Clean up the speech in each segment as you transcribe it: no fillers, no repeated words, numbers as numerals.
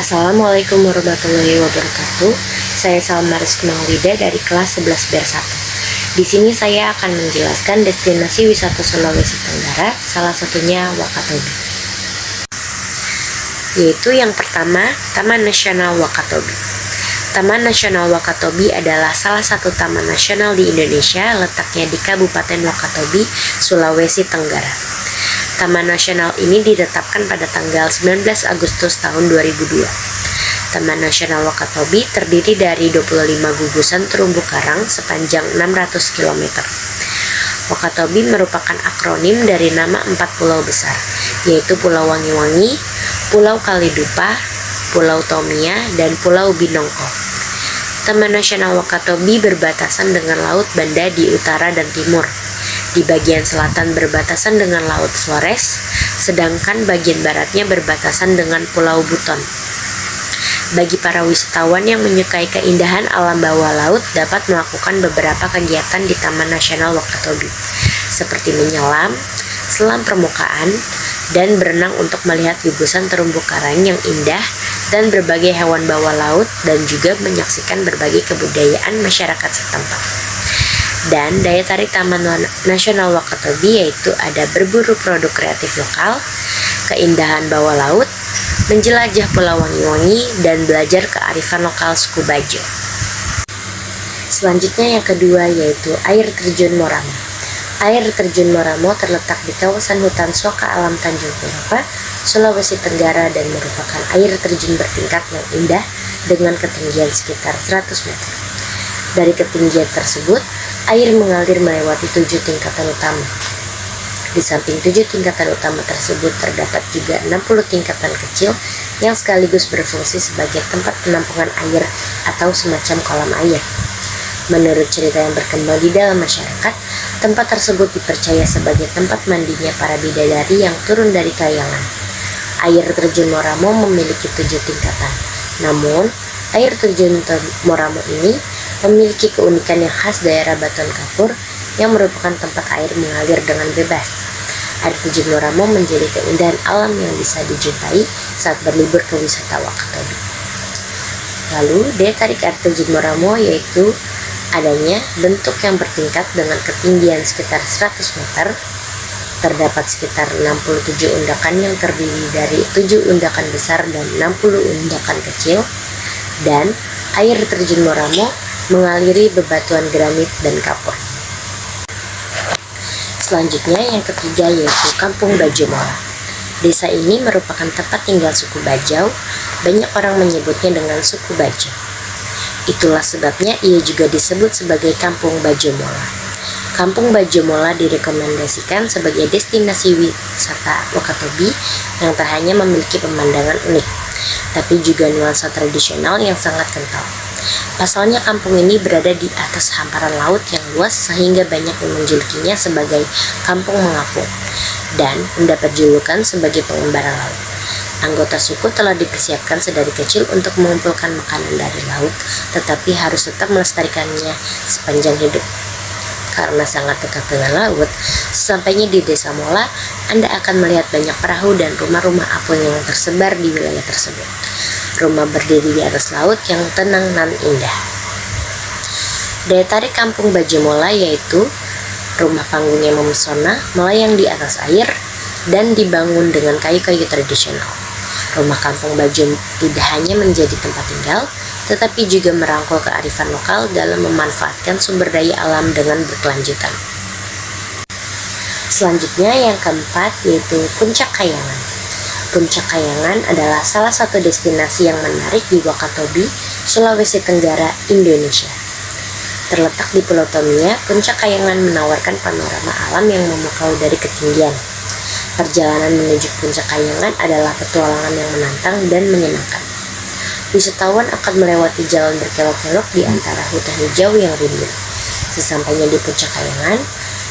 Assalamualaikum warahmatullahi wabarakatuh. Saya Salma Rizky Maulida dari kelas 11 BER 1. Di sini saya akan menjelaskan destinasi wisata Sulawesi Tenggara, salah satunya Wakatobi. Yaitu yang pertama, Taman Nasional Wakatobi. Taman Nasional Wakatobi adalah salah satu taman nasional di Indonesia, letaknya di Kabupaten Wakatobi, Sulawesi Tenggara. Taman nasional ini ditetapkan pada tanggal 19 Agustus tahun 2002. Taman Nasional Wakatobi terdiri dari 25 gugusan terumbu karang sepanjang 600 km. Wakatobi merupakan akronim dari nama 4 pulau besar, yaitu Pulau Wangi-Wangi, Pulau Kalidupa, Pulau Tomia, dan Pulau Binongko. Taman Nasional Wakatobi berbatasan dengan Laut Banda di utara dan timur. Di bagian selatan berbatasan dengan Laut Flores, sedangkan bagian baratnya berbatasan dengan Pulau Buton. Bagi para wisatawan yang menyukai keindahan alam bawah laut dapat melakukan beberapa kegiatan di Taman Nasional Wakatobi, seperti menyelam, selam permukaan, dan berenang untuk melihat gugusan terumbu karang yang indah dan berbagai hewan bawah laut, dan juga menyaksikan berbagai kebudayaan masyarakat setempat. Dan daya tarik Taman Nasional Wakatobi yaitu ada berburu produk kreatif lokal, keindahan bawah laut, menjelajah Pulau Wangi-Wangi, dan belajar kearifan lokal suku Bajo. Selanjutnya yang kedua yaitu air terjun Moramo. Air terjun Moramo terletak di kawasan hutan Soka Alam Tanjung Peropa, Sulawesi Tenggara, dan merupakan air terjun bertingkat yang indah dengan ketinggian sekitar 100 meter. Dari ketinggian tersebut, air mengalir melewati 7 tingkatan utama. Di samping 7 tingkatan utama tersebut terdapat juga 60 tingkatan kecil yang sekaligus berfungsi sebagai tempat penampungan air atau semacam kolam air. Menurut cerita yang berkembang di dalam masyarakat, tempat tersebut dipercaya sebagai tempat mandinya para bidadari yang turun dari kayangan. Air terjun Moramo memiliki 7 tingkatan. Namun, air terjun Moramo ini memiliki keunikan yang khas daerah Batuan Kapur yang merupakan tempat air mengalir dengan bebas. Air terjun Moramo menjadi keindahan alam yang bisa dijumpai saat berlibur ke wisata Wakatobi. Lalu, daya tarik air terjun Moramo yaitu adanya bentuk yang bertingkat dengan ketinggian sekitar 100 meter. Terdapat sekitar 67 undakan yang terdiri dari 7 undakan besar dan 60 undakan kecil. Dan air terjun Moramo mengaliri bebatuan granit dan kapur. Selanjutnya yang ketiga yaitu Kampung Bajo Mola. Desa ini merupakan tempat tinggal suku Bajau. Banyak orang menyebutnya dengan suku Bajo. Itulah sebabnya ia juga disebut sebagai Kampung Bajo Mola. Kampung Bajo Mola direkomendasikan sebagai destinasi wisata Wakatobi yang tak hanya memiliki pemandangan unik, tapi juga nuansa tradisional yang sangat kental. Pasalnya kampung ini berada di atas hamparan laut yang luas sehingga banyak yang menjulukinya sebagai Kampung Mengapung dan mendapat julukan sebagai pengembara laut. Anggota suku telah dipersiapkan sedari kecil untuk mengumpulkan makanan dari laut, tetapi harus tetap melestarikannya sepanjang hidup. Karena sangat dekat dengan laut, sesampainya di Desa Mola, Anda akan melihat banyak perahu dan rumah-rumah apung yang tersebar di wilayah tersebut. Rumah berdiri di atas laut yang tenang dan indah. Daya tarik Kampung Bajo Mola yaitu rumah panggung yang memesona, melayang di atas air, dan dibangun dengan kayu-kayu tradisional. Rumah Kampung Bajo tidak hanya menjadi tempat tinggal, tetapi juga merangkul kearifan lokal dalam memanfaatkan sumber daya alam dengan berkelanjutan. Selanjutnya yang keempat yaitu Puncak Kayangan. Puncak Kayangan adalah salah satu destinasi yang menarik di Wakatobi, Sulawesi Tenggara, Indonesia. Terletak di Pulau Tomia, Puncak Kayangan menawarkan panorama alam yang memukau dari ketinggian. Perjalanan menuju Puncak Kayangan adalah petualangan yang menantang dan menyenangkan. Wisatawan akan melewati jalan berkelok-kelok di antara hutan hijau yang rimbun. Sesampainya di Puncak Kayangan,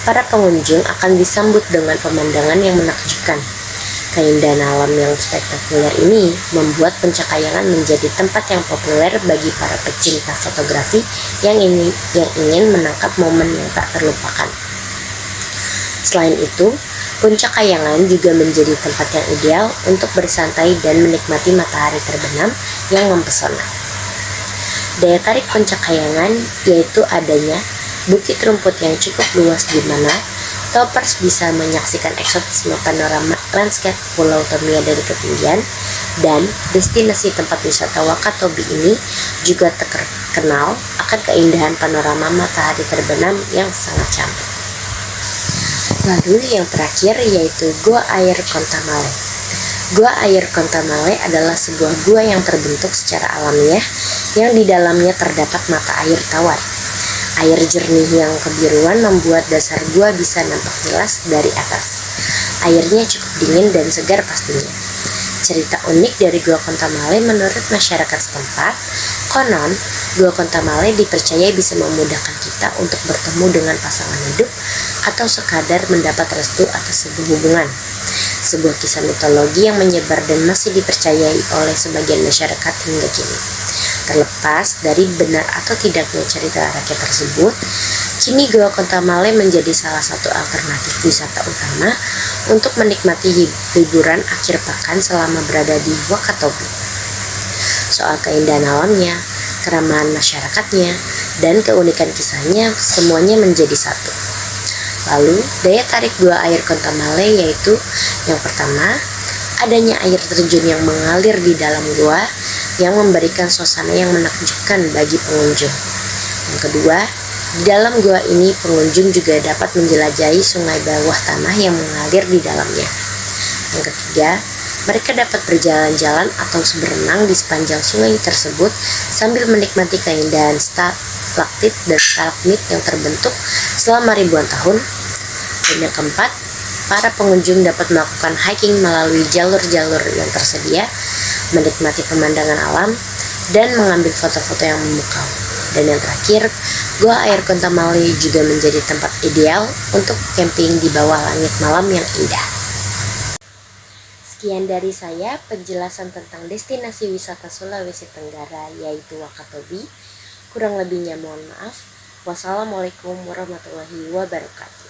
para pengunjung akan disambut dengan pemandangan yang menakjubkan. Keindahan alam yang spektakuler ini membuat Puncak Kayangan menjadi tempat yang populer bagi para pecinta fotografi yang ingin menangkap momen yang tak terlupakan. Selain itu, Puncak Kayangan juga menjadi tempat yang ideal untuk bersantai dan menikmati matahari terbenam yang mempesona. Daya tarik Puncak Kayangan yaitu adanya bukit rumput yang cukup luas di mana toppers bisa menyaksikan eksotisme panorama landscape Pulau Tomia dari ketinggian, dan destinasi tempat wisata Wakatobi ini juga terkenal akan keindahan panorama matahari terbenam yang sangat cantik. Lalu yang terakhir yaitu Gua Air Kontamale. Gua Air Kontamale adalah sebuah gua yang terbentuk secara alamiah yang di dalamnya terdapat mata air tawar. Air jernih yang kebiruan membuat dasar gua bisa nampak jelas dari atas. Airnya cukup dingin dan segar pastinya. Cerita unik dari Gua Kontamale menurut masyarakat setempat, konon Gua Kontamale dipercaya bisa memudahkan kita untuk bertemu dengan pasangan hidup atau sekadar mendapat restu atas sebuah hubungan. Sebuah kisah mitologi yang menyebar dan masih dipercayai oleh sebagian masyarakat hingga kini. Terlepas dari benar atau tidaknya cerita rakyat tersebut, kini Gua Kontamale menjadi salah satu alternatif wisata utama untuk menikmati liburan akhir pekan selama berada di Wakatobi. Soal keindahan alamnya, keramahan masyarakatnya, dan keunikan kisahnya semuanya menjadi satu. Lalu, daya tarik Gua Air Kontamale yaitu yang pertama, adanya air terjun yang mengalir di dalam gua yang memberikan suasana yang menakjubkan bagi pengunjung. Yang kedua, di dalam gua ini pengunjung juga dapat menjelajahi sungai bawah tanah yang mengalir di dalamnya. Yang ketiga, mereka dapat berjalan-jalan atau berenang di sepanjang sungai tersebut sambil menikmati keindahan stalaktit dan stalagmit yang terbentuk selama ribuan tahun. Dan yang keempat, para pengunjung dapat melakukan hiking melalui jalur-jalur yang tersedia, menikmati pemandangan alam, dan mengambil foto-foto yang memukau. Dan yang terakhir, Gua Air Kontamale juga menjadi tempat ideal untuk camping di bawah langit malam yang indah. Sekian dari saya penjelasan tentang destinasi wisata Sulawesi Tenggara yaitu Wakatobi. Kurang lebihnya mohon maaf. Wassalamualaikum warahmatullahi wabarakatuh.